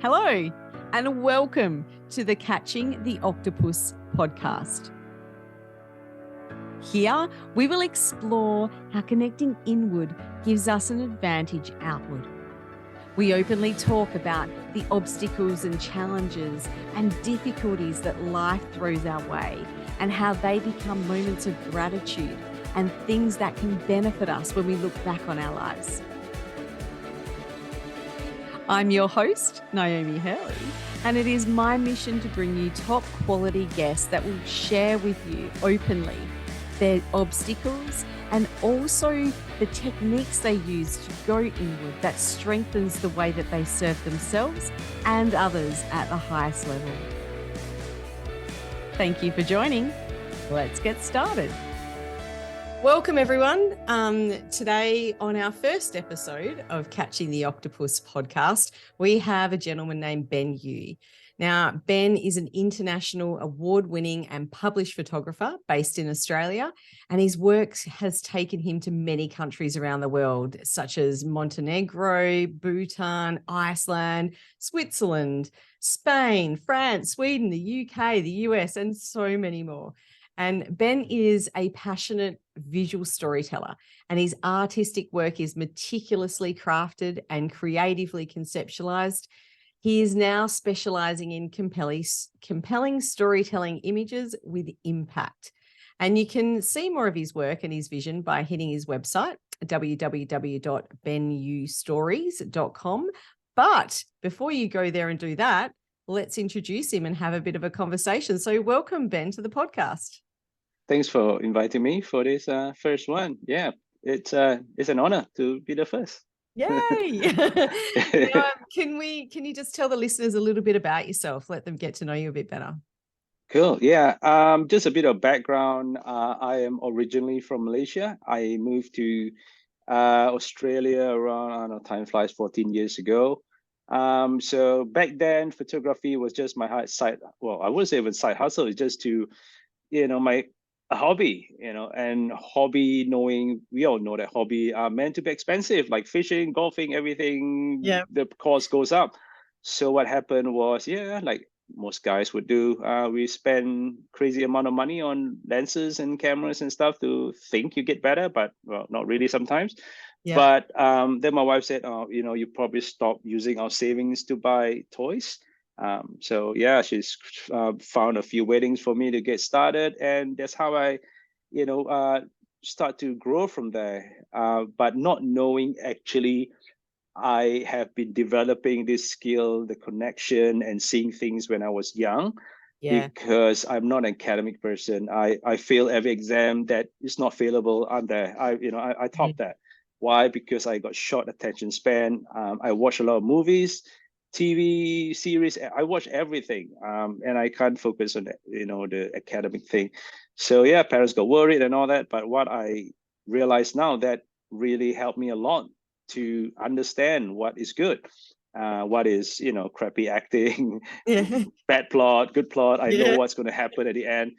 Hello, and welcome to the Catching the Octopus podcast. Here, we will explore how connecting inward gives us an advantage outward. We openly talk about the obstacles and challenges and difficulties that life throws our way and how they become moments of gratitude and things that can benefit us when we look back on our lives. I'm your host, Naomi Hurley, and it is my mission to bring you top quality guests that will share with you openly their obstacles and also the techniques they use to go inward that strengthens the way that they serve themselves and others at the highest level. Thank you for joining. Let's get started. Welcome, everyone. Today, on our first episode of Catching the Octopus podcast, we have a gentleman named Ben Yew. Now, Ben is an international award-winning and published photographer based in Australia, and his work has taken him to many countries around the world, such as Montenegro, Bhutan, Iceland, Switzerland, Spain, France, Sweden, the U.K., the U.S., and so many more. And Ben is a passionate visual storyteller, and his artistic work is meticulously crafted and creatively conceptualized. He is now specializing in compelling storytelling images with impact. And you can see more of his work and his vision by hitting his website, www.benyewstories.com. But before you go there and do that, let's introduce him and have a bit of a conversation. So welcome, Ben, to the podcast. Thanks for inviting me for this first one. Yeah, it's an honor to be the first. Yay! Now, can you just tell the listeners a little bit about yourself? Let them get to know you a bit better. Cool. Yeah. Just a bit of background. I am originally from Malaysia. I moved to Australia around, I don't know, time flies, 14 years ago. So back then, photography was just my side. Well, I wouldn't say even side hustle. It's just to, my a hobby, and hobby, knowing we all know that hobby are meant to be expensive, like fishing, golfing, everything. Yeah. The cost goes up. So what happened was, like most guys would do, we spend crazy amount of money on lenses and cameras and stuff to think you get better, but well, not really sometimes. Yeah. But then my wife said, you probably stop using our savings to buy toys. So yeah, she's found a few weddings for me to get started, and that's how I, start to grow from there. But not knowing actually, I have been developing this skill, the connection, and seeing things when I was young. Yeah. Because I'm not an academic person. I fail every exam that is not failable. I'm there. I top that. Why? Because I got short attention span. I watch a lot of movies, TV series. I watch everything, and I can't focus on the academic thing. So yeah, parents got worried and all that. But what I realize now, that really helped me a lot to understand what is good, what is crappy acting, bad plot, good plot. I know what's going to happen at the end.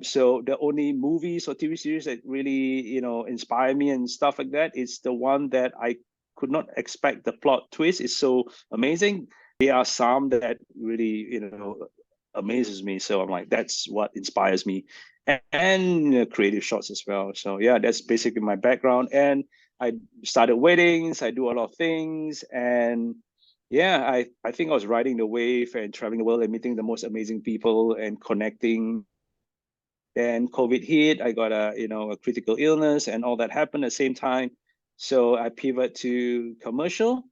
So the only movies or TV series that really inspire me and stuff like that is the one that I could not expect. The plot twist is so amazing. There are some that really amazes me. So I'm like, that's what inspires me, and creative shots as well. So yeah, that's basically my background. And I started weddings. I do a lot of things, and yeah, I think I was riding the wave and traveling the world and meeting the most amazing people and connecting. Then COVID hit. I got a critical illness, and all that happened at the same time. So I pivot to commercial,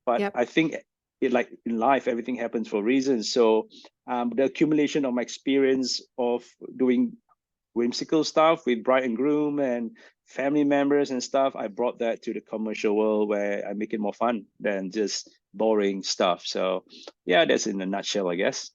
but I think like in life, everything happens for reasons. So the accumulation of my experience of doing whimsical stuff with bride and groom and family members and stuff, I brought that to the commercial world, where I make it more fun than just boring stuff. So yeah, that's in a nutshell, I guess.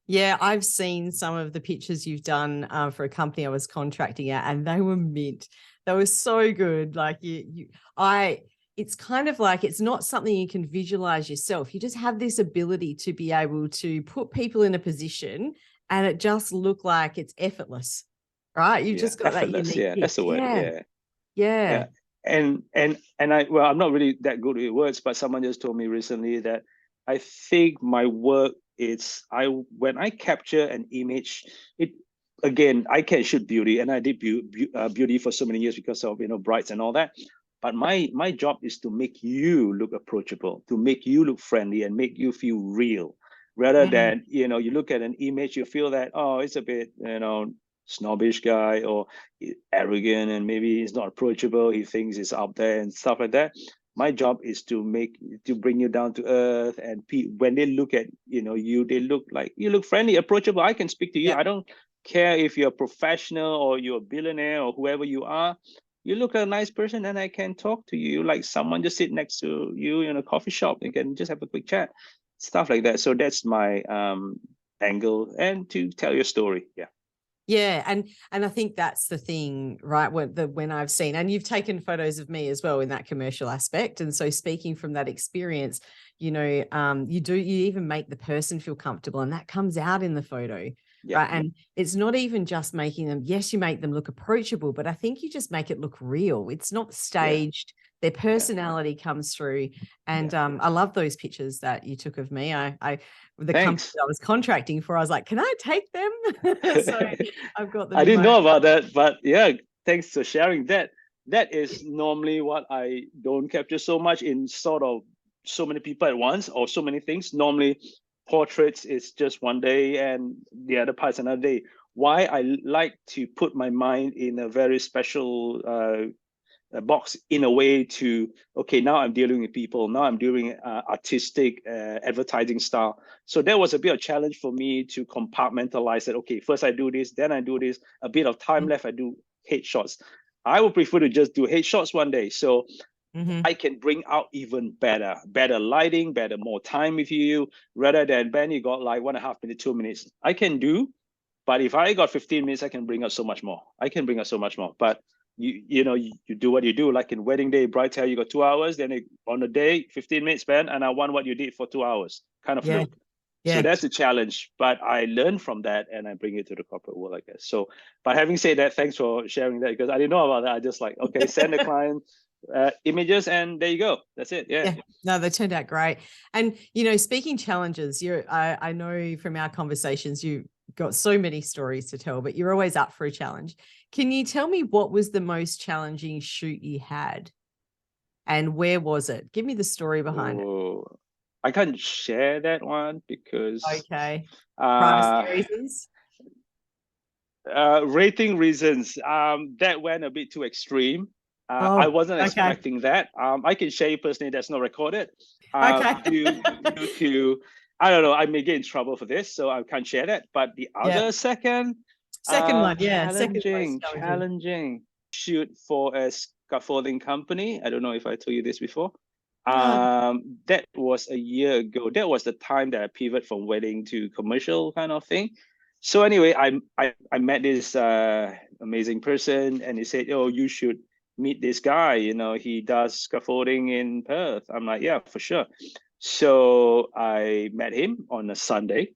Yeah, I've seen some of the pictures you've done for a company I was contracting at, and they were mint. They were so good. Like it's kind of like, it's not something you can visualize yourself. You just have this ability to be able to put people in a position, and it just look like it's effortless, right? You've just got effortless, that unique that's the word. Yeah. And I'm not really that good with words, but someone just told me recently that I think my work is when I capture an image, it again I can shoot beauty, and I did beauty for so many years because of brides and all that. But my job is to make you look approachable, to make you look friendly, and make you feel real, rather than you look at an image, you feel that, oh, it's a bit snobbish guy, or arrogant, and maybe he's not approachable, he thinks he's up there and stuff like that. My job is to bring you down to earth, and when they look at you, they look like you look friendly, approachable. I can speak to you. Yeah. I don't care if you're a professional or you're a billionaire or whoever you are. You look like a nice person, and I can talk to you like someone just sit next to you in a coffee shop. You can just have a quick chat, stuff like that. So that's my angle, and to tell your story. Yeah. Yeah, and I think that's the thing, right? When I've seen, and you've taken photos of me as well in that commercial aspect, and so speaking from that experience, you even make the person feel comfortable, and that comes out in the photo, Yeah. right? And it's not even just making them. Yes, you make them look approachable, but I think you just make it look real. It's not staged. Yeah. Their personality comes through, and I love those pictures that you took of me. The company I was contracting for, I was like, can I take them? So I've got them. I didn't know about that, but yeah, thanks for sharing that. That is normally what I don't capture so much in sort of so many people at once, or so many things. Normally portraits is just one day and the other part's another day. Why I like to put my mind in a very special box, in a way to, okay, now I'm dealing with people, now I'm doing artistic advertising style. So there was a bit of challenge for me to compartmentalize it. Okay, first I do this, then I do this, a bit of time left, I do headshots. I would prefer to just do headshots one day, so I can bring out even better lighting, more time with you, rather than Ben, you got like 1.5 minutes, 2 minutes. I can do, but if I got 15 minutes, I can bring out so much more. But you do what you do, like in wedding day, bride tell you got 2 hours, then on a day 15 minutes spent, and I want what you did for 2 hours kind of look. So that's the challenge, but I learned from that and I bring it to the corporate world, I guess. So, but having said that, thanks for sharing that, because I didn't know about that. I just like, okay, send the client images and there you go, that's it. Yeah. No, they turned out great. And speaking challenges, I know from our conversations you got so many stories to tell, but you're always up for a challenge. Can you tell me what was the most challenging shoot you had, and where was it? Give me the story behind it. I can't share that one because privacy reasons. Rating reasons. That went a bit too extreme. I wasn't expecting that. I can share it personally. That's not recorded. Due to, I don't know, I may get in trouble for this, so I can't share that. But the other second one, challenging. Shoot for a scaffolding company. I don't know if I told you this before. That was a year ago. That was the time that I pivoted from wedding to commercial kind of thing. So anyway, I met this amazing person, and he said, "Oh, you should meet this guy. He does scaffolding in Perth." I'm like, "Yeah, for sure." So I met him on a Sunday,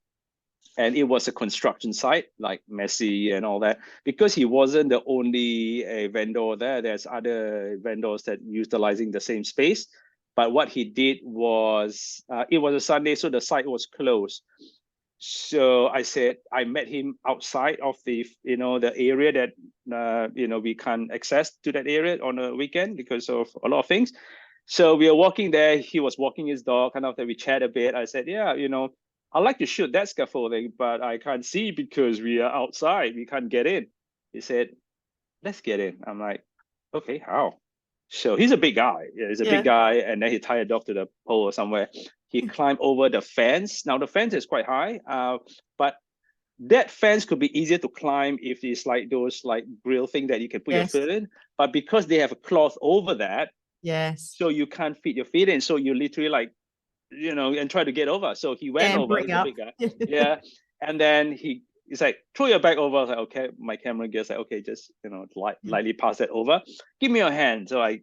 and it was a construction site, like messy and all that, because he wasn't the only vendor there. There's other vendors that utilizing the same space. But what he did was, it was a Sunday, so the site was closed. So I said, I met him outside of the area that, we can't access to that area on a weekend because of a lot of things. So we were walking there. He was walking his dog, kind of that we chat a bit. I said, yeah, I like to shoot that scaffolding, but I can't see because we are outside. We can't get in. He said, let's get in. I'm like, okay, how? So he's a big guy. Yeah, he's a big guy. And then he tied a dog to the pole or somewhere. He climbed over the fence. Now the fence is quite high, but that fence could be easier to climb if it's like those like grill thing that you can put your foot in. But because they have a cloth over that, so you can't fit your feet in. So you literally like, and try to get over. So he went over. He's a big guy. And then he's like, throw your bag over. I was like, okay. My camera gear's like, okay, just lightly pass that over. Give me your hand. So I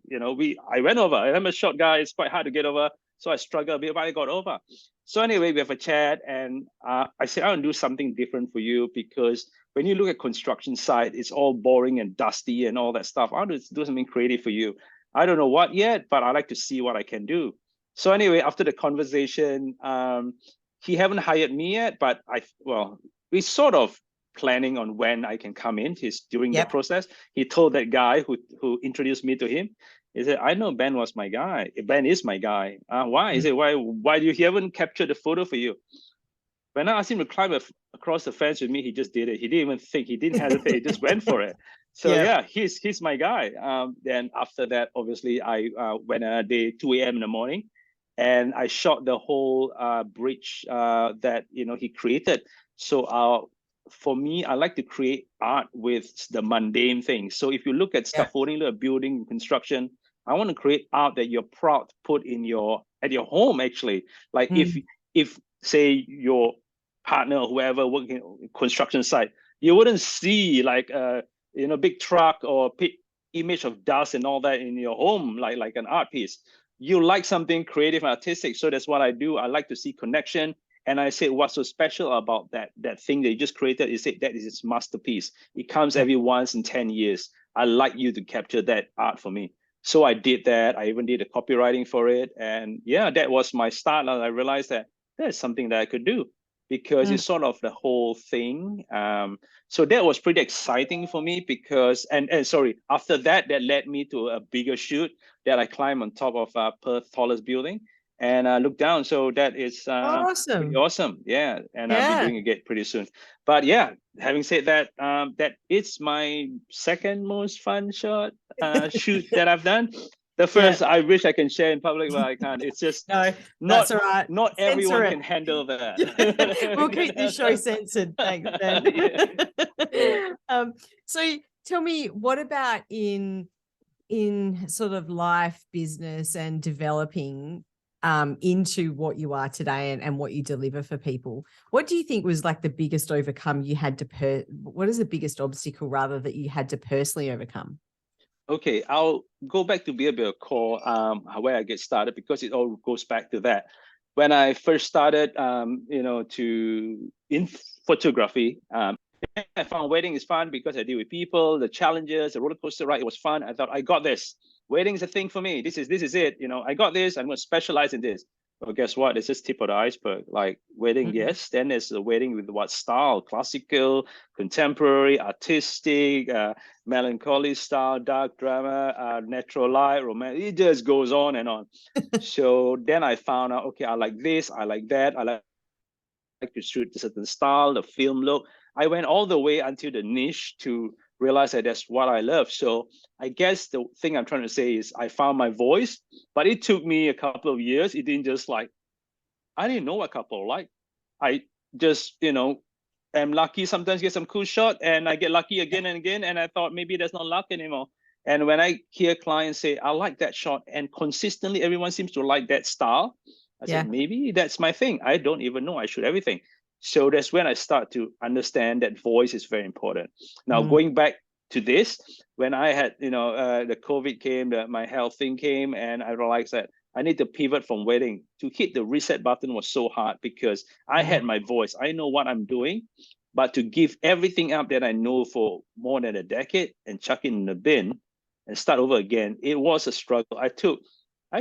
went over. I'm a short guy. It's quite hard to get over. So I struggled a bit, but I got over. So anyway, we have a chat, and I said, I want to do something different for you, because when you look at construction site, it's all boring and dusty and all that stuff. I want to do something creative for you. I don't know what yet, but I like to see what I can do. So anyway, after the conversation, he haven't hired me yet, but we sort of planning on when I can come in. He's during the process. He told that guy who introduced me to him. He said, "I know Ben was my guy. Ben is my guy. Why?" He said, "Why you haven't captured the photo for you?" When I asked him to climb across the fence with me, he just did it. He didn't even think. He didn't hesitate. He just went for it. So yeah, he's my guy. Then after that, obviously, I went a day 2 a.m. in the morning, and I shot the whole bridge that he created. So for me, I like to create art with the mundane things. So if you look at scaffolding, a building construction, I want to create art that you're proud to put at your home. Actually, like if say your partner or whoever working construction site, you wouldn't see like big truck or image of dust and all that in your home like an art piece. You like something creative and artistic, so that's what I do. I like to see connection. And I said, what's so special about that thing that you just created? Is it that is its masterpiece. It comes every once in 10 years. I like you to capture that art for me. So I did that. I even did the copywriting for it. And yeah, that was my start. And I realized that there's something that I could do, because it's sort of the whole thing. So that was pretty exciting for me, because and sorry, after that led me to a bigger shoot that I climbed on top of Perth's tallest building, and I looked down. So that is pretty awesome. Yeah, and I'll be doing it again pretty soon. But yeah, having said that, that is my second most fun shoot that I've done. The first, I wish I can share in public, but I can't. It's just that's all right. Not everyone can handle that. We'll keep this show censored. Thanks, Ben. So tell me, what about in sort of life, business, and developing into what you are today and what you deliver for people? What do you think was like the biggest overcome you had to what is the biggest obstacle rather that you had to personally overcome? Okay, I'll go back to be a bit of core where I get started, because it all goes back to that. When I first started, in photography, I found wedding is fun because I deal with people, the challenges, the roller coaster ride. It was fun. I thought, I got this. Wedding is a thing for me. This is it. I got this. I'm going to specialize in this. Well, guess what? It's just tip of the iceberg. Like wedding, yes. Then there's a wedding with what style? Classical, contemporary, artistic, melancholy style, dark drama, natural light, romantic. It just goes on and on. So then I found out, okay, I like this, I like that, I like to shoot a certain style, the film look. I went all the way until the niche to realize that that's what I love. So I guess the thing I'm trying to say is I found my voice, but it took me a couple of years. It didn't just I didn't know what couple like. I just, am lucky, sometimes get some cool shot, and I get lucky again and again. And I thought maybe there's no luck anymore. And when I hear clients say, I like that shot, and consistently everyone seems to like that style, I said, maybe that's my thing. I don't even know I shoot everything. So that's when I start to understand that voice is very important. Now, going back to this, when I had, the COVID came, my health thing came, and I realized that I need to pivot from wedding. To hit the reset button was so hard, because I had my voice. I know what I'm doing, but to give everything up that I know for more than a decade and chuck it in the bin and start over again, it was a struggle.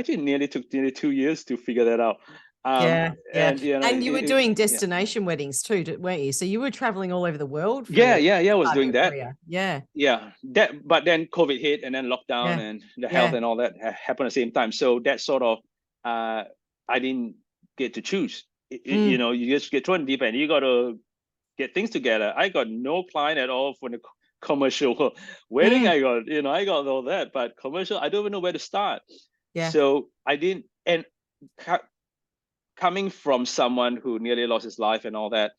Nearly took 2 years to figure that out. And you were doing destination weddings too, weren't you? So you were traveling all over the world. I was doing that. Career. But then COVID hit, and then lockdown and the health and all that happened at the same time. So that sort of, I didn't get to choose. You just get thrown deep, and you got to get things together. I got no client at all for the commercial wedding. I got all that, but commercial, I don't even know where to start. So I didn't, and coming from someone who nearly lost his life and all that,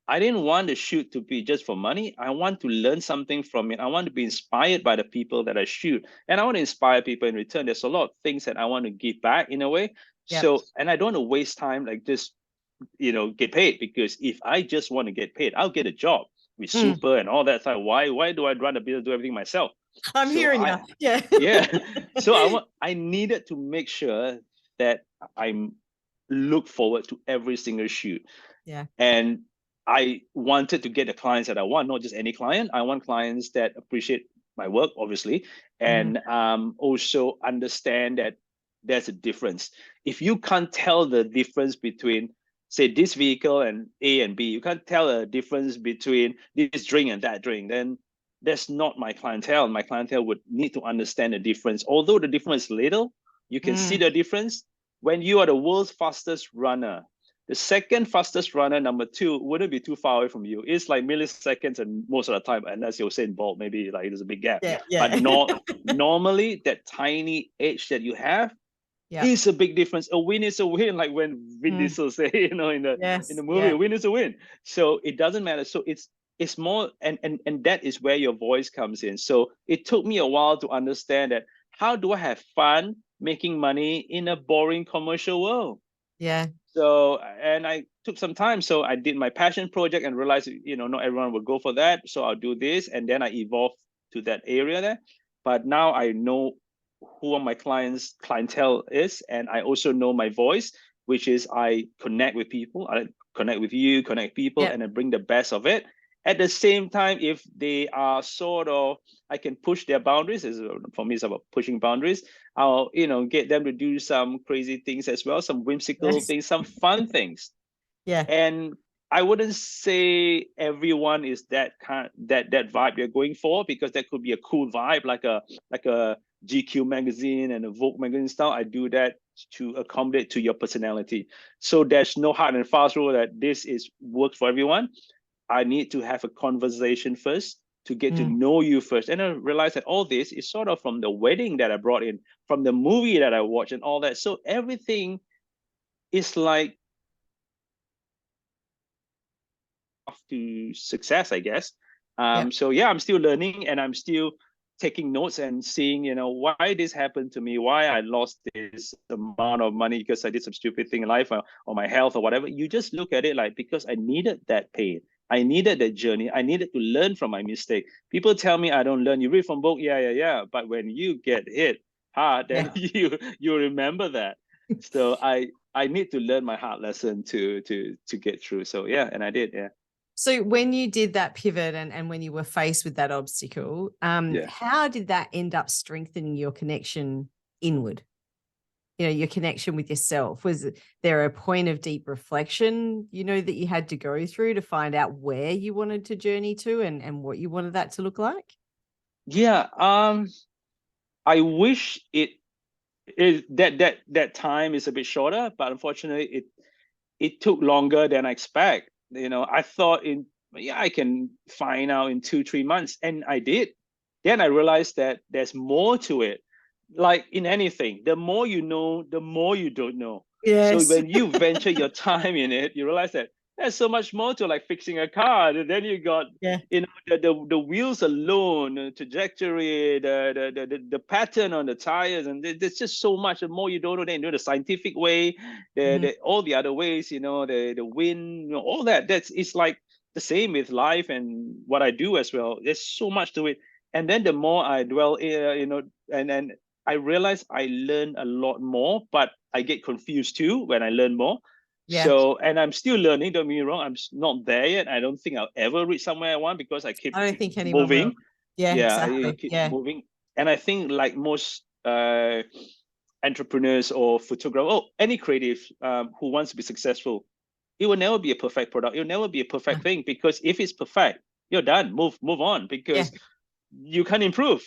I didn't want the shoot to be just for money. I want to learn something from it. I want to be inspired by the people that I shoot, and I want to inspire people in return. There's a lot of things that I want to give back in a way. So, and I don't want to waste time like just, get paid, because if I just want to get paid, I'll get a job with super and all that stuff. Why do I run a business, do everything myself? I'm hearing you. So I needed to make sure that I'm look forward to every single shoot. And I wanted to get the clients that I want, not just any client. I want clients that appreciate my work, obviously, and also understand that there's a difference. If you can't tell the difference between, say, this vehicle and A and B, you can't tell a difference between this drink and that drink, then that's not my clientele. My clientele would need to understand the difference. Although the difference is little, you can see the difference. When you are the world's fastest runner, the second fastest runner, number 2, wouldn't be too far away from you. It's like milliseconds, and most of the time, unless you're Usain Bolt, maybe like there's a big gap. But normally, that tiny edge that you have is a big difference. A win is a win, like when Vin Diesel say, in the movie, a win is a win. So it doesn't matter. So it's more, and that is where your voice comes in. So it took me a while to understand that, how do I have fun making money in a boring commercial world? So, and I took some time. So I did my passion project and realized, not everyone will go for that. So I'll do this. And then I evolved to that area there. But now I know who my clientele is. And I also know my voice, which is I connect with people. I connect with you, connect people, and I bring the best of it. At the same time, if they are sort of, I can push their boundaries. For me, it's about pushing boundaries. I'll, get them to do some crazy things as well, some whimsical things, some fun things. And I wouldn't say everyone is that vibe you're going for, because that could be a cool vibe, like a GQ magazine and a Vogue magazine style. I do that to accommodate to your personality. So there's no hard and fast rule that this is works for everyone. I need to have a conversation first to get to know you first. And I realized that all this is sort of from the wedding that I brought in, from the movie that I watched and all that. So everything is like to success, I guess. So yeah, I'm still learning, and I'm still taking notes and seeing, why this happened to me, why I lost this amount of money because I did some stupid thing in life, or my health or whatever. You just look at it like, because I needed that pain. I needed that journey. I needed to learn from my mistake. People tell me I don't learn. You read from book, yeah. But when you get hit hard, then you remember that. So I need to learn my hard lesson to get through. So yeah, and I did, yeah. So when you did that pivot and when you were faced with that obstacle, how did that end up strengthening your connection inward? Your connection with yourself? Was there a point of deep reflection, that you had to go through to find out where you wanted to journey to and what you wanted that to look like? Yeah. I wish that time is a bit shorter, but unfortunately it took longer than I expect. I thought I can find out in 2-3 months, and I did. Then I realized that there's more to it. Like in anything, the more you know, the more you don't know. So when you venture your time in it, you realize that there's so much more to like fixing a car. And then you got, the wheels alone, the trajectory, the pattern on the tires, and there's just so much. The more you don't know, then the scientific way, all the other ways, the wind, all that. It's like the same with life and what I do as well. There's so much to it. And then the more I dwell, and I realize I learn a lot more, but I get confused too when I learn more. So, and I'm still learning, don't get me wrong, I'm not there yet. I don't think I'll ever reach somewhere I want, because I don't think anyone moving. Will. I keep moving. And I think like most entrepreneurs or photographers, or any creative who wants to be successful, it will never be a perfect product. It will never be a perfect thing, because if it's perfect, you're done. Move on, because you can improve.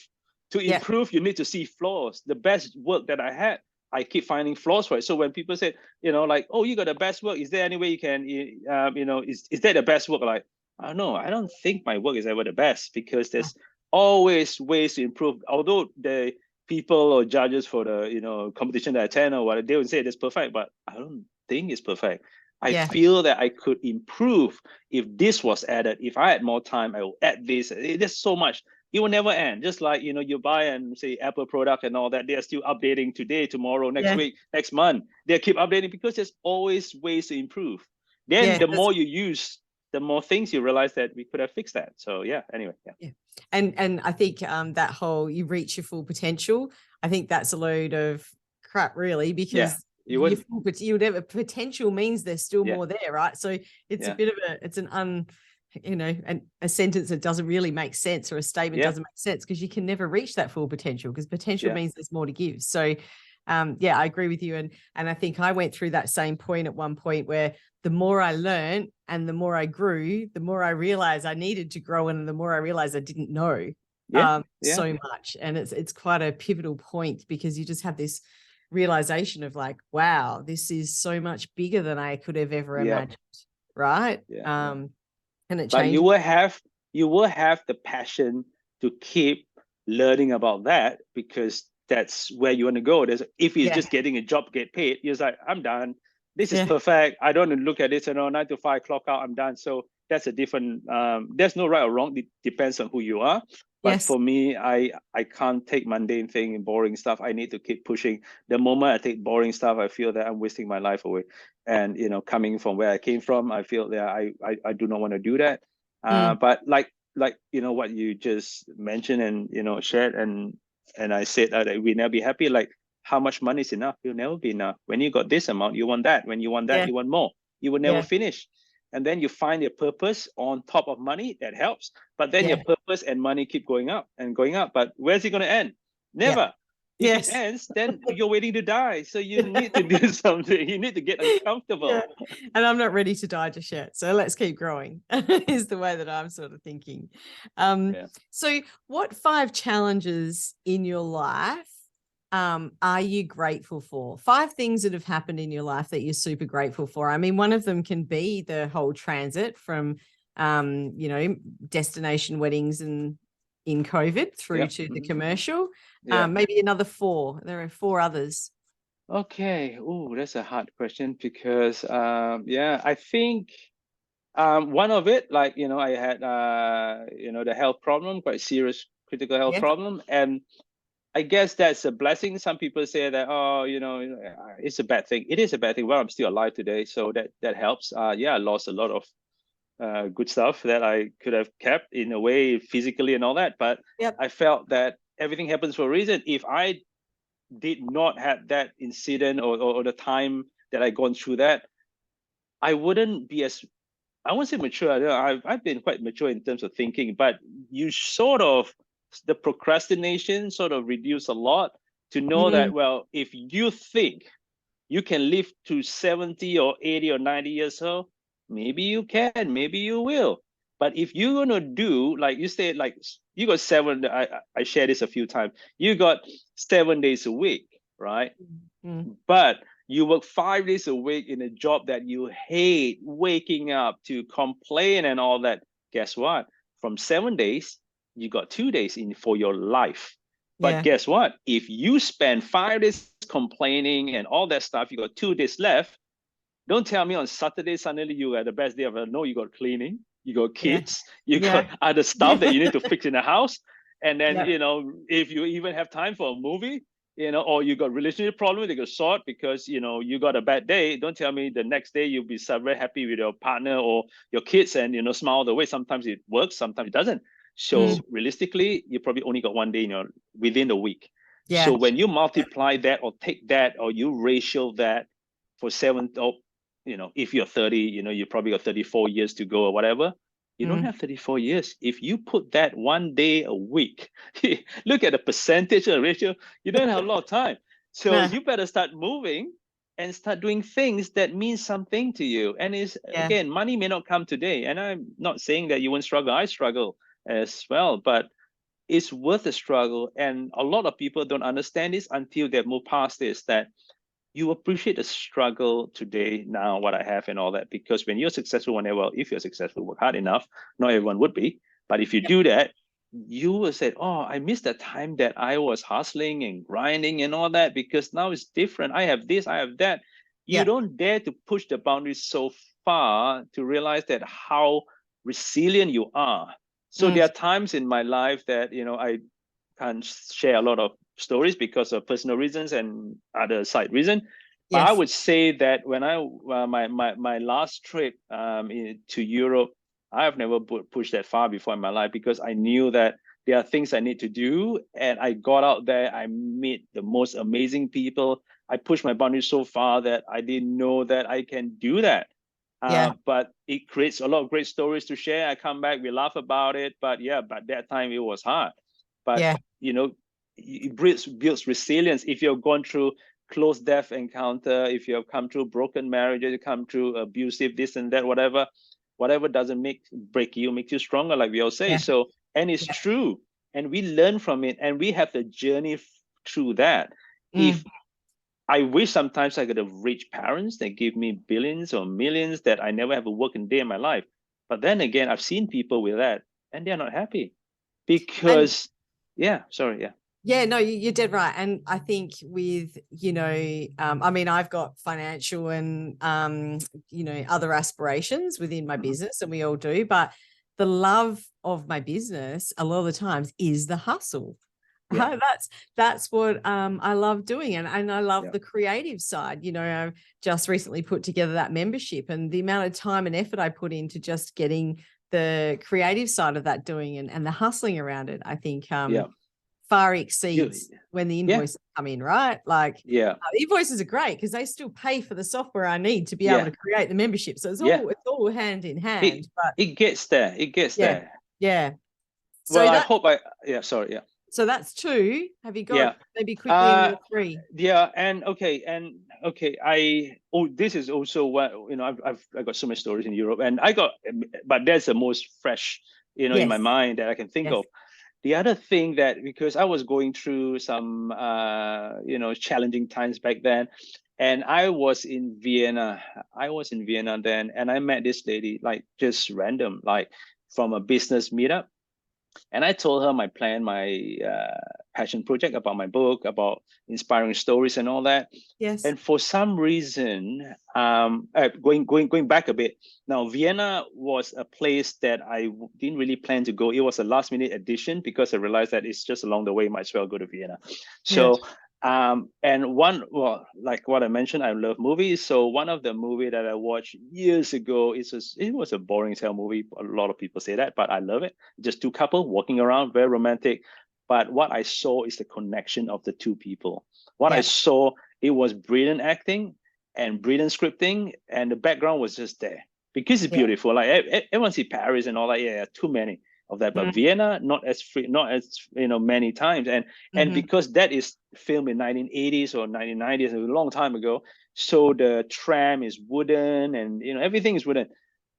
To improve, you need to see flaws. The best work that I had, I keep finding flaws for it. So when people say, like, oh, you got the best work, is there any way you can, is that the best work? Like, I don't know. I don't think my work is ever the best, because there's always ways to improve. Although the people or judges for the, competition that I attend or what, they would say it's perfect, but I don't think it's perfect. I feel that I could improve if this was added. If I had more time, I will add this. There's so much. It will never end. Just like, you buy and say Apple product and all that, they are still updating today, tomorrow, next week, next month. They keep updating, because there's always ways to improve. Then the more you use, the more things you realize that we could have fixed that. So anyway. And I think that whole, you reach your full potential, I think that's a load of crap, really, because potential means there's still more there, right? So it's a bit of a sentence that doesn't really make sense, or a statement doesn't make sense, because you can never reach that full potential, because potential means there's more to give. So Yeah, I agree with you. And I think I went through that same point at one point where the more I learned and the more I grew, the more I realized I needed to grow, and the more I realized I didn't know so much. And it's quite a pivotal point, because you just have this realization of like, wow, this is so much bigger than I could have ever imagined. Right. And it but changes. you will have the passion to keep learning about that, because that's where you want to go. If you're just getting a job, get paid, you're like, I'm done. This is perfect. I don't want to look at this, 9 to 5, clock out, I'm done. So that's a different, there's no right or wrong. It depends on who you are. But for me, I can't take mundane thing and boring stuff. I need to keep pushing. The moment I take boring stuff, I feel that I'm wasting my life away. And, coming from where I came from, I feel that I do not want to do that. But like what you just mentioned and shared, and I said that we never be happy. Like, how much money is enough? You'll never be enough. When you got this amount, you want that. When you want that, you want more. You will never finish. And then you find your purpose on top of money. That helps. But then your purpose and money keep going up and going up. But where's it going to end? Never. If it ends, then you're waiting to die. So you need to do something. You need to get uncomfortable. And I'm not ready to die just yet. So let's keep growing is the way that I'm sort of thinking. So what 5 challenges in your life are you grateful for? 5 things that have happened in your life that you're super grateful for. I mean, one of them can be the whole transit from, destination weddings and in COVID through to the commercial. Maybe another 4. There are 4 others. Okay. Oh, that's a hard question, because I think one of it, like, I had the health problem, quite serious critical health problem, and I guess that's a blessing. Some people say that, it's a bad thing. It is a bad thing. Well, I'm still alive today, so that helps. I lost a lot of good stuff that I could have kept in a way, physically and all that. But I felt that everything happens for a reason. If I did not have that incident or the time that I gone through that, I wouldn't be as, I won't say mature. I've been quite mature in terms of thinking, but you sort of, the procrastination sort of reduced a lot to know that, well, if you think you can live to 70 or 80 or 90 years old, maybe you can, maybe you will. But if you're going to do, like you said, like you got 7, I shared this a few times, you got 7 days a week, right? But you work 5 days a week in a job that you hate, waking up to complain and all that. Guess what? From 7 days, you got 2 days in for your life. But guess what? If you spend 5 days complaining and all that stuff, you got 2 days left. Don't tell me on Saturday, suddenly you are the best day ever. No, you got cleaning, you got kids, you got other stuff that you need to fix in the house. And then, if you even have time for a movie, or you got relationship problem, they got sort because, you got a bad day. Don't tell me the next day you'll be so very happy with your partner or your kids and, smile all the way. Sometimes it works, sometimes it doesn't. So realistically, you probably only got 1 day within the week. So when you multiply that or take that or you ratio that for 7, or, if you're 30, you probably got 34 years to go or whatever. You don't have 34 years. If you put that 1 day a week, look at the percentage of ratio, you don't have a lot of time. So you better start moving and start doing things that mean something to you. And again, money may not come today. And I'm not saying that you won't struggle. I struggle as well, but it's worth the struggle. And a lot of people don't understand this until they've moved past this, that you appreciate the struggle today, now, what I have and all that. Because when you're successful, if you're successful, work hard enough, not everyone would be. But if you do that, you will say, oh, I missed the time that I was hustling and grinding and all that, because now it's different. I have this, I have that. You don't dare to push the boundaries so far to realize that how resilient you are. So there are times in my life that, I can't share a lot of stories because of personal reasons and other side reason. But I would say that when my last trip to Europe, I have never pushed that far before in my life, because I knew that there are things I need to do. And I got out there, I met the most amazing people. I pushed my boundaries so far that I didn't know that I can do that. But it creates a lot of great stories to share. I come back, we laugh about it. But that time it was hard. But it builds resilience. If you're going through close death encounter, if you have come through broken marriages, you come through abusive, this and that, whatever doesn't break you, makes you stronger, like we all say. Yeah. So, and it's true. And we learn from it, and we have the journey through that. If I wish sometimes I could have rich parents that give me billions or millions that I never have a working day in my life. But then again, I've seen people with that and they're not happy because, Yeah, no, you're dead right. And I think with, I mean, I've got financial and, other aspirations within my business, and we all do. But the love of my business a lot of the times is the hustle. Yeah. That's what I love doing. And I love the creative side. I've just recently put together that membership, and the amount of time and effort I put into just getting the creative side of that doing and the hustling around it, I think far exceeds when the invoices come in, right? Like, the invoices are great because they still pay for the software I need to be able to create the membership. So it's all hand in hand. It gets there. There. Yeah. So well, I hope sorry. So that's 2. Have you got maybe quickly another 3? Yeah, and okay. This is also what I got so many stories in Europe, and but that's the most fresh, in my mind that I can think of. The other thing that, because I was going through some challenging times back then, and I was in Vienna then, and I met this lady, like just random, like from a business meetup. And I told her my plan, my passion project, about my book, about inspiring stories and all that. Yes. And for some reason, going back a bit, now Vienna was a place that I didn't really plan to go. It was a last minute addition because I realized that it's just along the way, might as well go to Vienna. So and like what I mentioned, I love movies. So one of the movie that I watched years ago, it was a boring as hell movie. A lot of people say that, but I love it. Just 2 couples walking around, very romantic. But what I saw is the connection of the 2 people. I saw, it was brilliant acting and brilliant scripting, and the background was just there because it's beautiful. Like everyone see Paris and all that. Yeah, too many of that, but Vienna not as many times, and because that is filmed in 1980s or 1990s, a long time ago, so the tram is wooden and everything is wooden.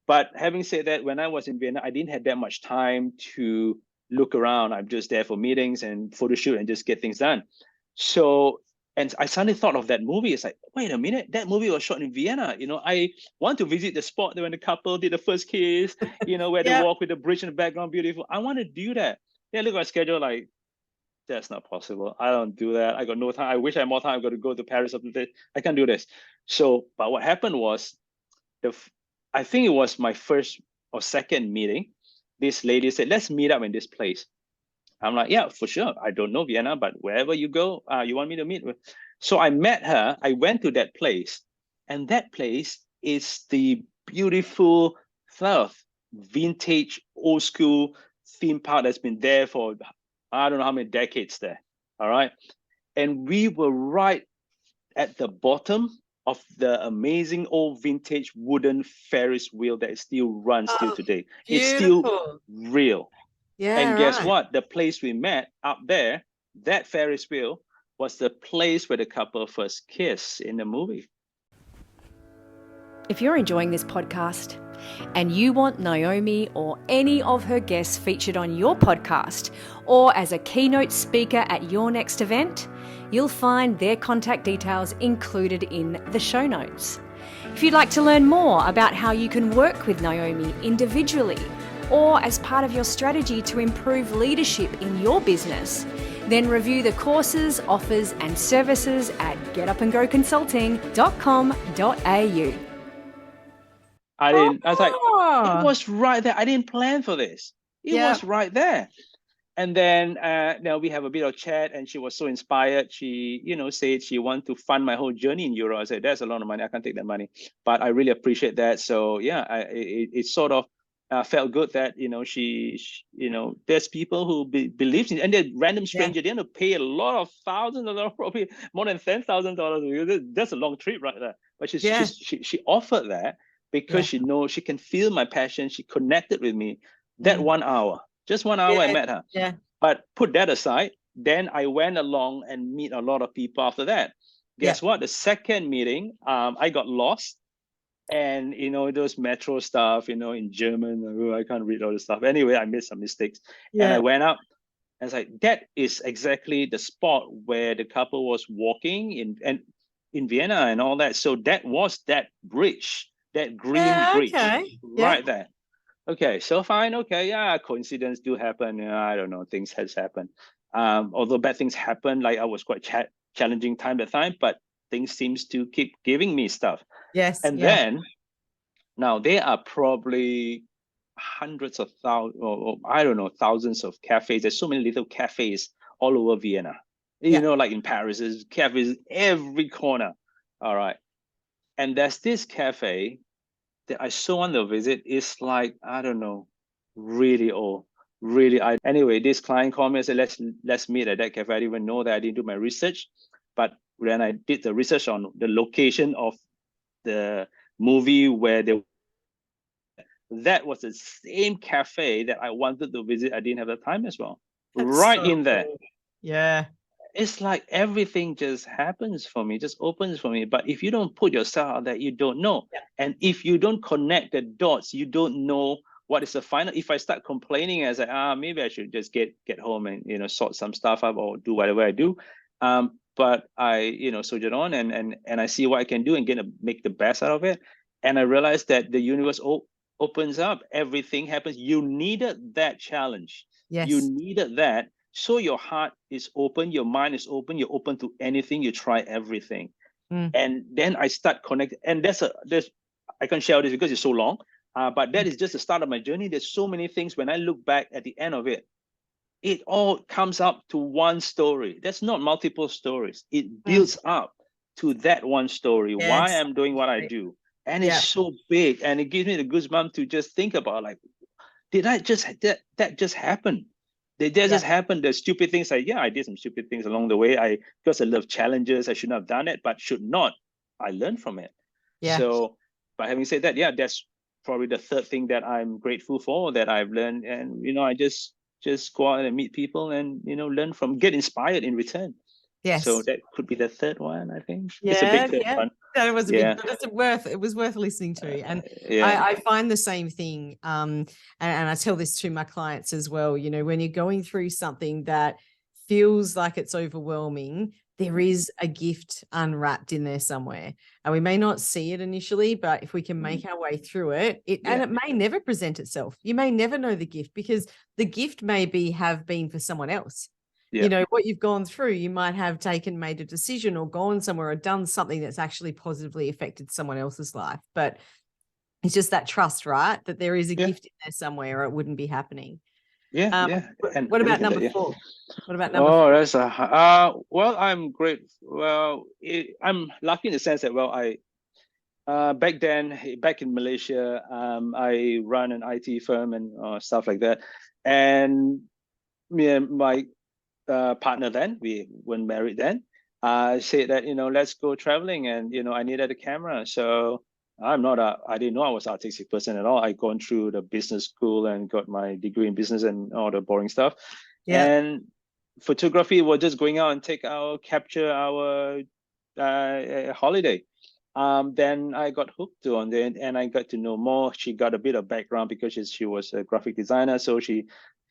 But having said that, when I was in Vienna, I didn't have that much time to look around. I'm just there for meetings and photo shoot and just get things done. So, and I suddenly thought of that movie. It's like, wait a minute, that movie was shot in Vienna. I want to visit the spot when the couple did the first kiss, where they walk with the bridge in the background, beautiful. I want to do that. Yeah, look at my schedule, like, that's not possible. I don't do that. I got no time. I wish I had more time. I've got to go to Paris or something. I can't do this. So, but what happened was, I think it was my first or second meeting. This lady said, let's meet up in this place. I'm like, yeah, for sure. I don't know Vienna, but wherever you go, you want me to meet with. So I met her. I went to that place, and that place is the beautiful vintage, old school theme park that's been there for I don't know how many decades there. All right. And we were right at the bottom of the amazing old vintage wooden Ferris wheel that still runs still today. Beautiful. It's still real. Yeah. And guess what? The place we met up there, that Ferris wheel, was the place where the couple first kissed in the movie. If you're enjoying this podcast and you want Naomi or any of her guests featured on your podcast or as a keynote speaker at your next event, you'll find their contact details included in the show notes. If you'd like to learn more about how you can work with Naomi individually or as part of your strategy to improve leadership in your business, then review the courses, offers and services at getupandgoconsulting.com.au. I was like, it was right there. I didn't plan for this. It was right there. And then now we have a bit of chat, and she was so inspired. She, said she wanted to fund my whole journey in Europe. I said, that's a lot of money. I can't take that money, but I really appreciate that. So yeah, it sort of felt good that, she there's people who believe in, and they're random stranger. They're going to pay a lot of thousands of dollars, probably more than $10,000. That's a long trip right there. But she offered that because she knows she can feel my passion. She connected with me that 1 hour. Just 1 hour, I met her. Yeah. But put that aside, then I went along and meet a lot of people after that. Guess what? The second meeting, I got lost. And those metro stuff, in German, I can't read all the stuff. Anyway, I made some mistakes, and I went up, and it's like that is exactly the spot where the couple was walking in Vienna and all that. So that was that bridge, that green bridge, right there. Okay, so fine. Okay, yeah, coincidence do happen. I don't know, things has happened. Although bad things happen, like I was quite challenging time at time, but things seems to keep giving me stuff. Yes. And then now there are probably hundreds of thousands, or I don't know, thousands of cafes. There's so many little cafes all over Vienna. Like in Paris, there's cafes every corner. All right. And there's this cafe that I so want to visit. It's like, I don't know, really old. Really, anyway, this client called me and said, let's meet at that cafe. I didn't even know that. I didn't do my research. But when I did the research on the location of the movie where that was the same cafe that I wanted to visit. I didn't have the time as well. That's right so in there. Cool. Yeah. It's like everything just happens for me, just opens for me. But if you don't put yourself out there, you don't know. Yeah. And if you don't connect the dots, you don't know what is the final. If I start complaining as maybe I should just get home and sort some stuff up or do whatever I do. But I soldier on and I see what I can do and make the best out of it. And I realized that the universe opens up, everything happens. You needed that challenge. Yes. You needed that. So your heart is open, your mind is open, you're open to anything, you try everything. And then I start connecting. And I can't share this because it's so long. But that is just the start of my journey. There's so many things when I look back at the end of it, it all comes up to one story. That's not multiple stories. It builds up to that one story, why I'm doing what I do. And it's so big, and it gives me the goosebumps to just think about, like, did I just that just happen? Did that just happen? The stupid things, I did some stupid things along the way. Because I love challenges, I shouldn't have done it, but should not. I learned from it. Yeah. So, by having said that, that's probably the third thing that I'm grateful for that I've learned, and I just go out and meet people and learn from, get inspired in return. Yes. So that could be the third one, I think. It's a big third one. That was a big, but it was worth listening to. And I find the same thing. And I tell this to my clients as well. When you're going through something that feels like it's overwhelming, there is a gift unwrapped in there somewhere. And we may not see it initially, but if we can make our way through it, and it may never present itself. You may never know the gift, because the gift may have been for someone else. Yeah. What you've gone through, you might have made a decision or gone somewhere or done something that's actually positively affected someone else's life. But it's just that trust, right? That there is a gift in there somewhere, or it wouldn't be happening. And what about number 4? What about number 4? That's well, I'm great. Well, I'm lucky in the sense that, I back in Malaysia, I run an IT firm and stuff like that. And me and my partner then, we weren't married then, said that, let's go traveling, and, I needed a camera. So I didn't know I was an artistic person at all. I'd gone through the business school and got my degree in business and all the boring stuff. Yeah. And photography was just going out and capture our holiday. Then I got hooked on it, and I got to know more. She got a bit of background because she was a graphic designer. So she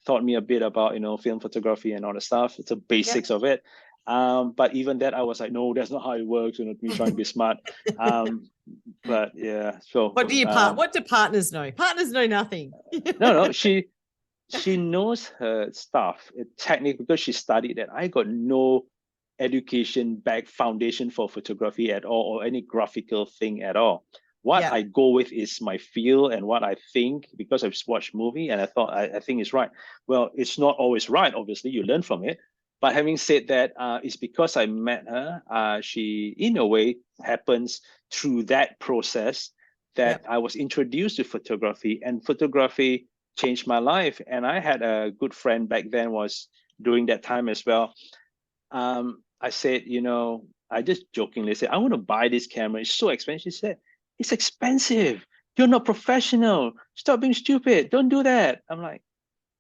taught me a bit about, film photography and all the stuff. It's the basics of it. But even that, I was like, no, that's not how it works. We try and be smart. But yeah. So what do partners know? Partners know nothing. No. She knows her stuff, technique, because she studied it. I got no education foundation for photography at all, or any graphical thing at all. What I go with is my feel and what I think, because I've watched movie and I think it's right. Well, it's not always right. Obviously, you learn from it. But having said that, it's because I met her. She, in a way, happens through that process that I was introduced to photography, and photography changed my life. And I had a good friend back then, was during that time as well. I said, I just jokingly said, I want to buy this camera. It's so expensive. She said, it's expensive. You're not professional. Stop being stupid. Don't do that. I'm like,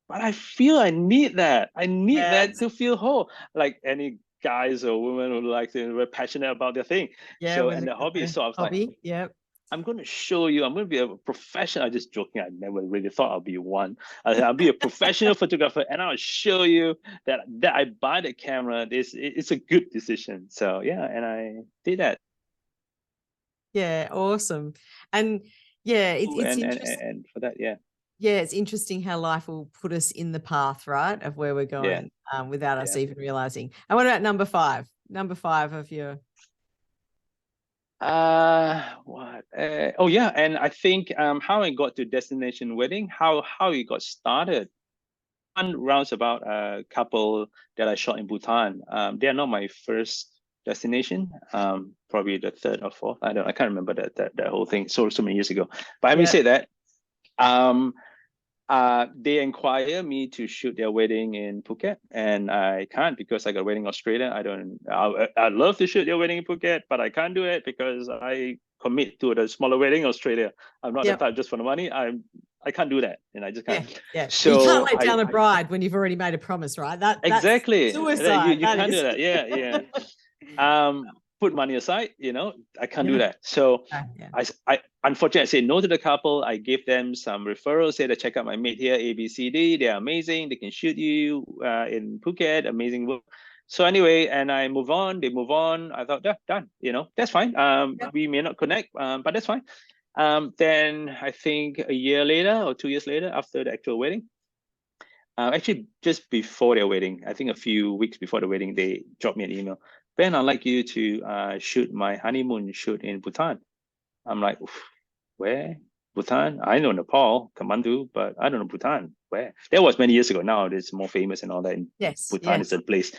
but I feel I need that. I need that to feel whole. Like any guys or women who like to very passionate about their thing. Yeah, So we're and the looking at hobby. the So I was like, hobby. Yeah. I'm going to show you. I'm going to be a professional. I'm just joking. I never really thought I'll be one. I'll be a professional photographer, and I'll show you that I buy the camera. It's a good decision. So yeah, and I did that. Yeah, awesome. And yeah, it's interesting. And for that, yeah, Yeah, it's interesting how life will put us in the path, right, of where we're yeah, going, without us yeah. even realizing. And what about number 5? Number 5 of your. What? Oh yeah, and I think how I got to destination wedding, how it got started. One rounds about a couple that I shot in Bhutan. They are not my first destination. Probably the third or fourth. I can't remember that whole thing. So many years ago. But having Yeah. said that, they inquire me to shoot their wedding in Phuket, and I can't because I got a wedding in Australia. I'd love to shoot their wedding in Phuket, but I can't do it because I commit to the smaller wedding in Australia. I'm not the Yep. type just for the money. I can't do that, and I just Yeah, can't. yeah. So You can't let down a bride when you've already made a promise, right? That's exactly. suicide. You That can't is. do that. Yeah, yeah. Put money aside, I can't do Yeah. that. So Yeah. I unfortunately I said no to the couple. I gave them some referrals, said to check out my mate here, ABCD. They're amazing. They can shoot you in Phuket, amazing work. So anyway, and I move on, they move on. I thought, yeah, done, that's fine. Yeah. We may not connect, but that's fine. Then I think a year later or 2 years later, after the actual wedding, actually just before their wedding, I think a few weeks before the wedding, they dropped me an email. Ben, I'd like you to shoot my honeymoon shoot in Bhutan. I'm like, where? Bhutan? I know Nepal, Kathmandu, but I don't know Bhutan. Where? That was many years ago. Now it's more famous and all that. And Yes. Bhutan is a place.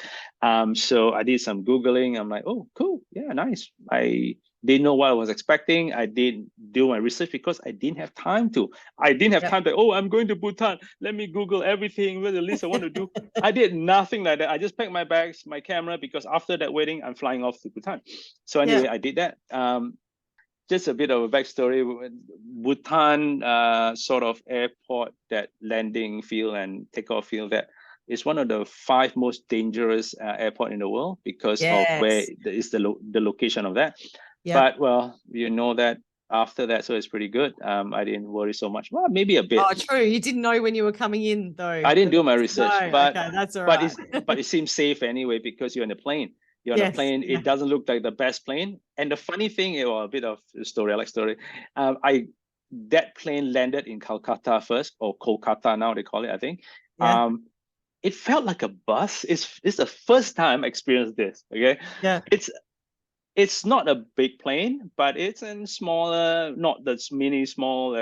So I did some Googling. I'm like, oh, cool. Yeah, nice. I didn't know what I was expecting. I didn't do my research because I didn't have time to. I didn't have time to, I'm going to Bhutan. Let me Google everything, what's the list I want to do. I did nothing like that. I just packed my bags, my camera, because after that wedding, I'm flying off to Bhutan. So anyway, I did that. Just a bit of a backstory. Bhutan sort of airport, that landing field and takeoff field, that is one of the 5 most dangerous airport in the world because of where is the location of that. But well, that after that, so it's pretty good. I didn't worry so much. Well, maybe a bit. Oh, true. You didn't know when you were coming in, though. I didn't do my research, but okay, that's all right. but it seems safe anyway because you're in a plane. You're on a plane. It doesn't look like the best plane. And the funny thing, a bit of story, I like story. That plane landed in Calcutta first, or Kolkata now they call it, I think. It felt like a bus. It's the first time I experienced this. Okay. Yeah. It's not a big plane, but it's a smaller, not the small,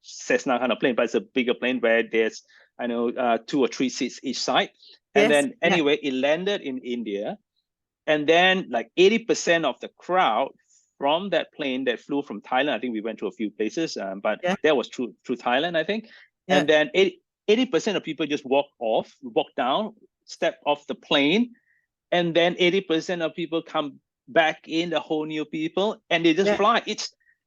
Cessna kind of plane, but it's a bigger plane where there's 2 or 3 seats each side. And then anyway, it landed in India. And then like 80% of the crowd from that plane that flew from Thailand, I think we went to a few places, but that was through Thailand, I think. And then 80% of people just walk down, step off the plane. And then 80% of people come back in, the whole new people, and they just fly.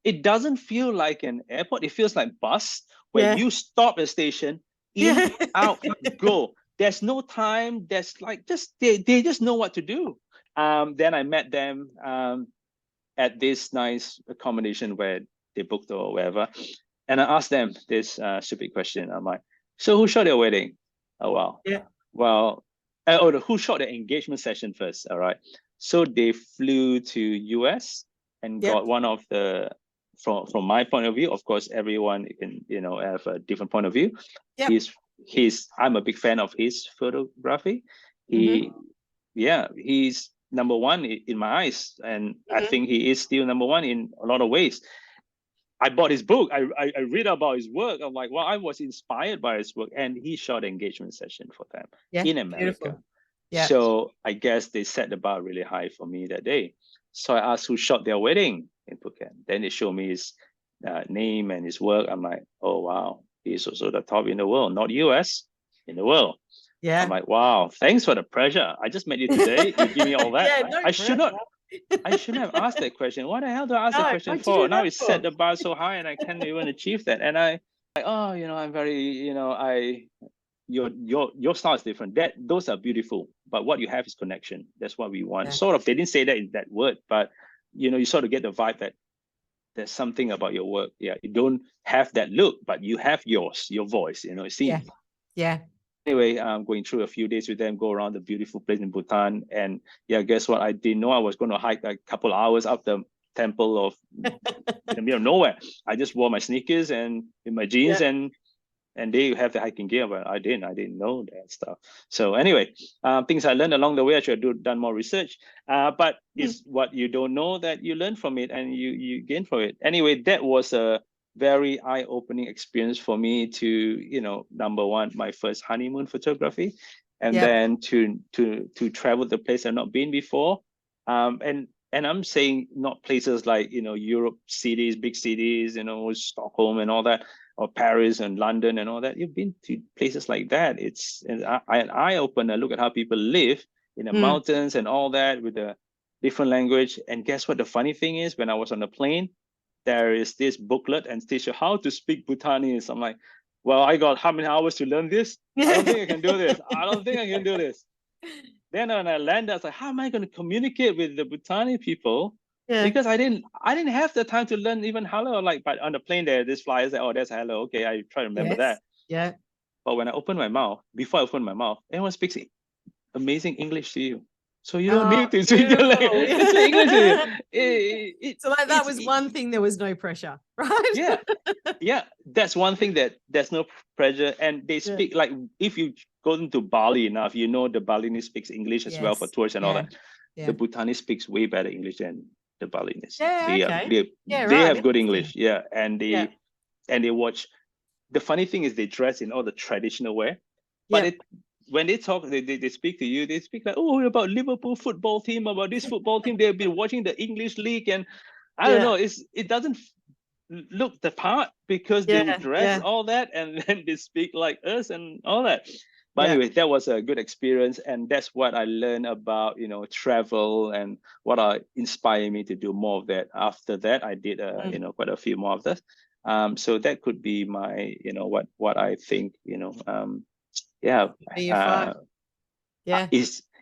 It doesn't feel like an airport. It feels like bus where you stop at station, in, out, go. There's no time. There's like they just know what to do. Then I met them at this nice accommodation where they booked or wherever. And I asked them this stupid question. I'm like, so who shot their wedding? Oh, wow. Yeah. Well, who shot the engagement session first? All right. So they flew to U.S. and got one of the, from my point of view, of course, everyone can, have a different point of view. I'm a big fan of his photography. He's number one in my eyes, and I think he is still number one in a lot of ways. I bought his book. I read about his work. I'm like, well, I was inspired by his work, and he shot an engagement session for them in America. So I guess they set the bar really high for me that day. So I asked who shot their wedding in Phuket. Then they showed me his name and his work. I'm like, oh wow, he's also the top in the world, not US, in the world. Yeah. I'm like, wow, thanks for the pressure. I just met you today. You give me all that. I should not have asked that question. What the hell do I ask that question for? Now it's set the bar so high and I can't even achieve that. And I'm very, your style is different. Those are beautiful, but what you have is connection. That's what we want. Yeah. Sort of, they didn't say that in that word, but you sort of get the vibe that there's something about your work. Yeah, you don't have that look, but you have your voice. See. Yeah. Anyway, I'm going through a few days with them, go around the beautiful place in Bhutan, and yeah, guess what? I didn't know I was going to hike a couple hours up the temple of in the middle of nowhere. I just wore my sneakers and in my jeans and they have the hiking gear, but I didn't know that stuff. So anyway, things I learned along the way. I should have done more research, but it's what you don't know that you learn from it and you gain from it. Anyway, that was a very eye-opening experience for me to, number one, my first honeymoon photography, and then to travel the place I've not been before, and I'm saying not places like Europe cities, big cities, Stockholm and all that, or Paris and London and all that. You've been to places like that. It's an eye-opener. Look at how people live in the mountains and all that with a different language. And guess what? The funny thing is, when I was on the plane, there is this booklet and teach you how to speak Bhutanese. I'm like, well, I got how many hours to learn this? I don't think I can do this. I don't think I can do this. Then when I landed, I was like, how am I going to communicate with the Bhutanese people? Yeah. Because I didn't have the time to learn even hello. But on the plane there, this flyer said, oh, that's hello. Okay, I try to remember that. Yeah. But when I opened my mouth, before I opened my mouth, everyone speaks amazing English to you. So you don't need to speak the language. It's English to you. So that was one thing. There was no pressure, right? Yeah. That's one thing that there's no pressure, and they speak like if you go into Bali enough, the Balinese speaks English as well for tourists and all that. The Bhutanese speaks way better English than the Balinese. They have good English. Yeah, and they watch. The funny thing is they dress in all the traditional wear, but when they talk, they speak to you. They speak like, oh, about Liverpool football team, about this football team. They've been watching the English league, and I don't know. It doesn't look the part because they dress all that, and then they speak like us and all that. But anyway, that was a good experience, and that's what I learned about travel and what inspired me to do more of that. After that, I did quite a few more of this. So that could be my what I think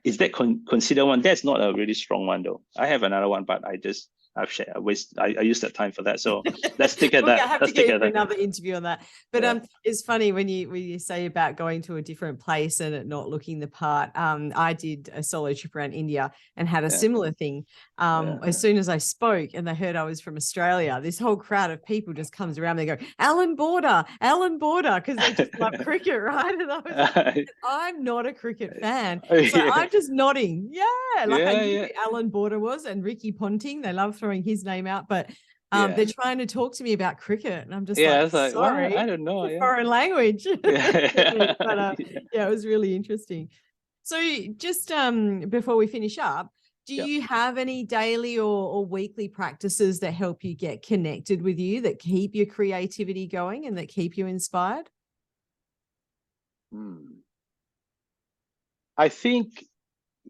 is that considered one? That's not a really strong one though. I have another one, but I used that time for that. So let's stick at that. I have to get you another interview on that. But it's funny when you say about going to a different place and it not looking the part. I did a solo trip around India and had a similar thing. As soon as I spoke and they heard I was from Australia, this whole crowd of people just comes around. They go, Alan Border, because they just love cricket, right? And I was like, I'm not a cricket fan. So I'm just nodding. I knew who Alan Border was and Ricky Ponting. They love throwing his name out, but they're trying to talk to me about cricket, and I'm just like, sorry, well, I don't know, foreign language. But it was really interesting. So just before we finish up, do you have any daily or weekly practices that help you get connected with you, that keep your creativity going and that keep you inspired? I think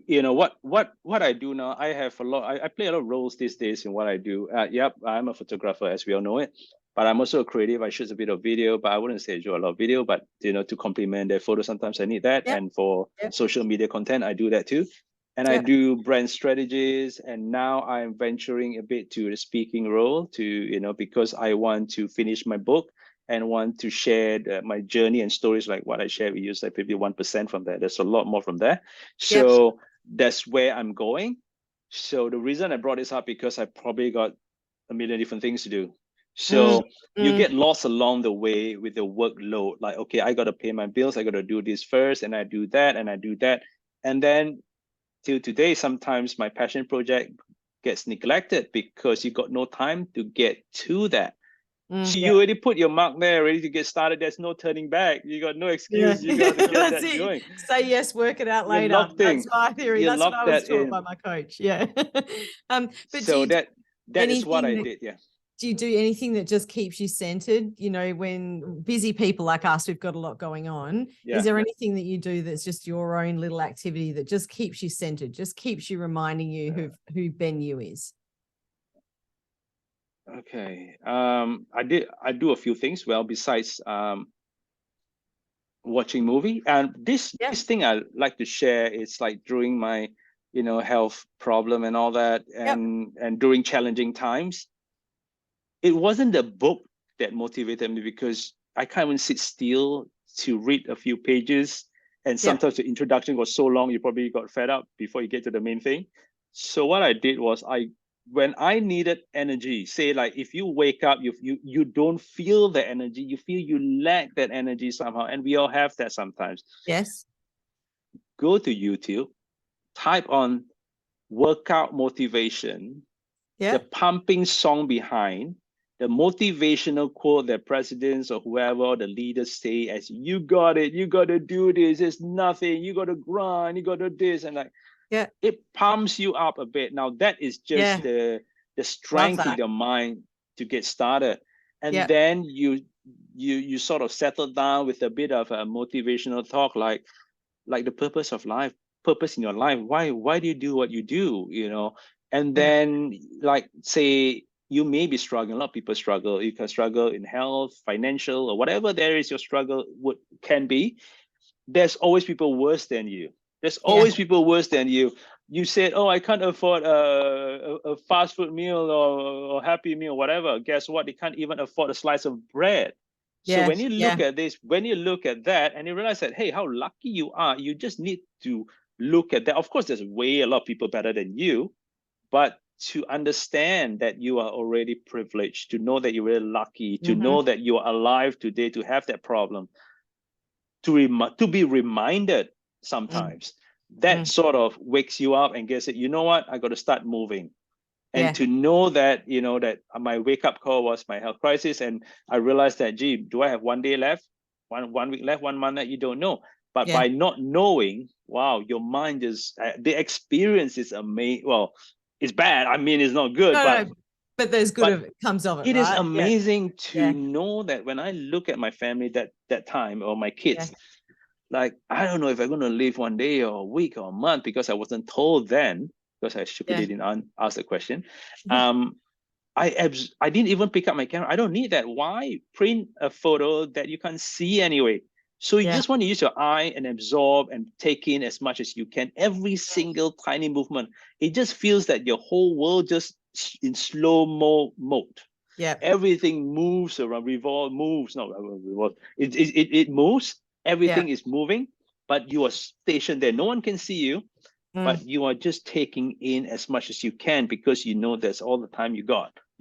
what I do now. I have a lot. I play a lot of roles these days in what I do. I'm a photographer, as we all know it, but I'm also a creative. I shoot a bit of video, but I wouldn't say I do a lot of video. But to complement their photos, sometimes I need that. And for social media content, I do that too. And I do brand strategies. And now I'm venturing a bit to the speaking role because I want to finish my book and want to share my journey and stories like what I share with you, like maybe 1% from there. There's a lot more from there. So that's where I'm going. So the reason I brought this up because I probably got a million different things to do. So you get lost along the way with the workload. Like, okay, I got to pay my bills. I got to do this first, and I do that, and I do that. And then till today, sometimes my passion project gets neglected because you got no time to get to that. You already put your mark there, ready to get started. There's no turning back. You got no excuse. You got to get that going. Say yes, work it out later. That's my theory. That's what I was taught by my coach. But so that is what I did. Do you do anything that just keeps you centered? When busy people like us, we've got a lot going on. Is there anything that you do that's just your own little activity that just keeps you centered, just keeps you reminding you who Ben Yew is? Okay. I do a few things. Well, besides watching movie. And this thing I like to share is like during my, health problem and all that, and during challenging times, it wasn't the book that motivated me, because I can't even sit still to read a few pages. And sometimes the introduction was so long, you probably got fed up before you get to the main thing. So what I did was, when I needed energy, say like if you wake up, you don't feel the energy, you feel you lack that energy somehow, and we all have that sometimes. Yes. Go to YouTube, type on workout motivation, the pumping song behind, the motivational quote that presidents or whoever or the leaders say as, you got it, you got to do this, it's nothing, you got to grind, you got to do this, and like, it pumps you up a bit. Now that is just the strength in your mind to get started. And then you sort of settle down with a bit of a motivational talk, like the purpose of life, purpose in your life. Why do you do what you do, And then like, say, you may be struggling. A lot of people struggle. You can struggle in health, financial, or whatever there is your struggle can be. There's always people worse than you. There's always people worse than you. You said, oh, I can't afford a fast food meal or Happy Meal, whatever. Guess what? They can't even afford a slice of bread. So when you look at this, when you look at that and you realize that, hey, how lucky you are, you just need to look at that. Of course, there's a lot of people better than you, but to understand that you are already privileged, to know that you're really lucky, to know that you are alive today, to have that problem, to be reminded sometimes, that sort of wakes you up and gets it, you know what, I got to start moving. And to know that, that my wake-up call was my health crisis, and I realized that, gee, do I have 1 day left, one week left, 1 month left? You don't know. But by not knowing, wow, your mind just, the experience is amazing. Well, it's bad. I mean, it's not good, but there's good comes of it. It is amazing to know that when I look at my family that time, or my kids, like, I don't know if I'm going to live 1 day or a week or a month, because I wasn't told then, because I stupidly didn't ask the question. I didn't even pick up my camera. I don't need that. Why print a photo that you can't see anyway? So you just want to use your eye and absorb and take in as much as you can. Every single tiny movement. It just feels that your whole world just in slow-mo mode. Everything moves around, moves. It moves. Everything is moving, but you are stationed there. No one can see you, but you are just taking in as much as you can, because you know that's all the time you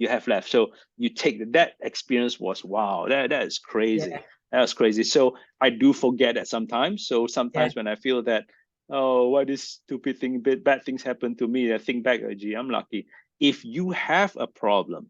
have left. So you take that experience was, wow, that is crazy. That was crazy. So I do forget that sometimes. So sometimes when I feel that, oh, why this stupid thing, bad things happen to me, I think back, oh, gee, I'm lucky. If you have a problem,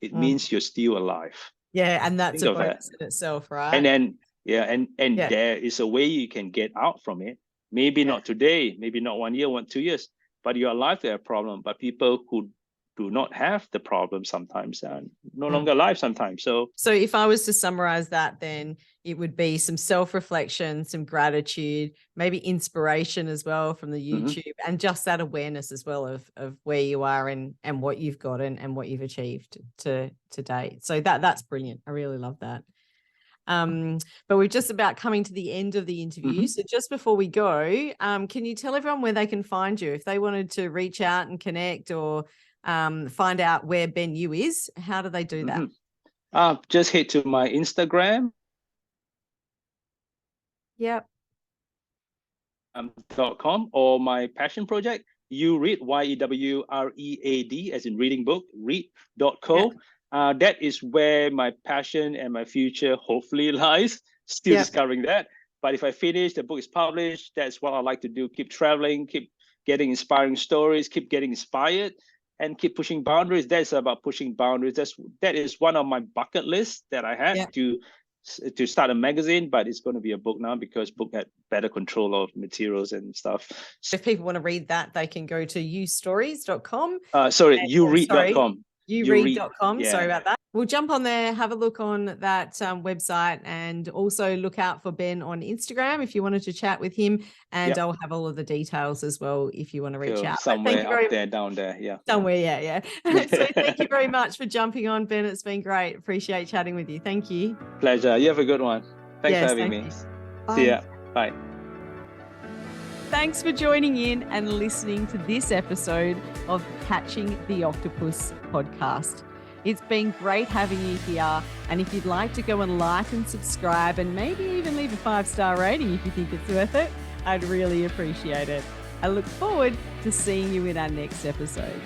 it means you're still alive. And that's a bonus in itself, right? And then, there is a way you can get out from it. Maybe not today, maybe not 1 year, 2 years, but you're alive to a problem. But people who do not have the problem sometimes are no longer alive sometimes. So if I was to summarize that, then it would be some self-reflection, some gratitude, maybe inspiration as well from the YouTube, and just that awareness as well of where you are and what you've got and what you've achieved to date. So that's brilliant. I really love that. But we're just about coming to the end of the interview. So just before we go, can you tell everyone where they can find you if they wanted to reach out and connect, or find out where Ben Yew is? How do they do that? Just head to my Instagram. .com, or my passion project, Yew Read, YEWREAD, as in reading book, read.co. That is where my passion and my future hopefully lies. Still discovering that. But if I finish, the book is published, that's what I like to do. Keep traveling, keep getting inspiring stories, keep getting inspired, and keep pushing boundaries. That's about pushing boundaries. That is one of my bucket lists that I had to start a magazine, but it's going to be a book now, because book had better control of materials and stuff. If people want to read that, they can go to yewstories.com. Yewread.com. Yewread.com. Sorry about that. We'll jump on there, have a look on that website, and also look out for Ben on Instagram if you wanted to chat with him. And I'll have all of the details as well if you want to reach out. Somewhere up there, down there. Somewhere, So thank you very much for jumping on, Ben. It's been great. Appreciate chatting with you. Thank you. Pleasure. You have a good one. Thanks for having me. Bye. See ya. Bye. Thanks for joining in and listening to this episode of Catching the Octopus podcast. It's been great having you here. And if you'd like to go and like and subscribe and maybe even leave a 5-star rating if you think it's worth it, I'd really appreciate it. I look forward to seeing you in our next episode.